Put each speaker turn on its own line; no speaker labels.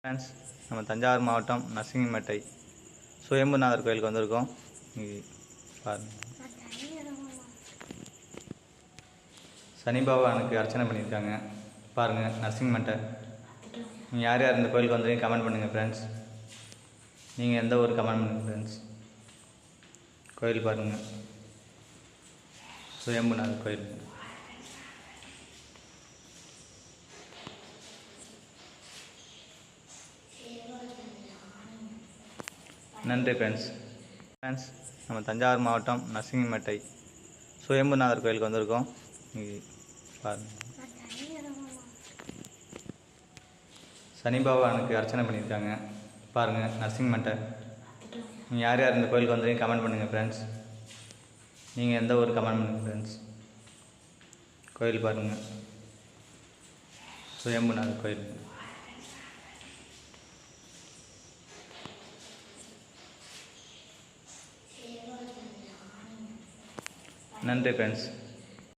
Friends, நம்ம தஞ்சாவூர் மாவட்டம் நரசிங்கம்பேட்டை சுயம்புநாதர் கோயிலுக்கு வந்திருக்கோம். இங்கே பாருங்கள், சனி பகவானுக்கு அர்ச்சனை பண்ணியிருக்காங்க. பாருங்கள், நரசிங்கம்பேட்டை. நீங்கள் யார் யார் இந்த கோயிலுக்கு வந்துருக்கீங்க கமெண்ட் பண்ணுங்கள் ஃப்ரெண்ட்ஸ். நீங்கள் எந்த ஊர் கமெண்ட் பண்ணுங்கள் ஃப்ரெண்ட்ஸ். கோயில் பாருங்கள், சுயம்புநாதர் கோயில். நன்றி ஃப்ரெண்ட்ஸ். நம்ம தஞ்சாவூர் மாவட்டம் நரசிங்கம்பேட்டை சுயம்புநாதர் கோயிலுக்கு வந்திருக்கோம். இங்கே பாருங்கள், சனி பகவானுக்கு அர்ச்சனை பண்ணியிருக்காங்க. பாருங்கள், நரசிங்கம்பேட்டை. நீங்கள் யார் யார் இந்த கோயிலுக்கு வந்துருக்கீங்க கமெண்ட் பண்ணுங்கள் ஃப்ரெண்ட்ஸ். நீங்கள் எந்த ஊர் கமெண்ட் பண்ணுங்கள் ஃப்ரெண்ட்ஸ். கோயில் பாருங்கள், சுயம்புநாதர் கோயில். நன்றி ஃப்ரெண்ட்ஸ்.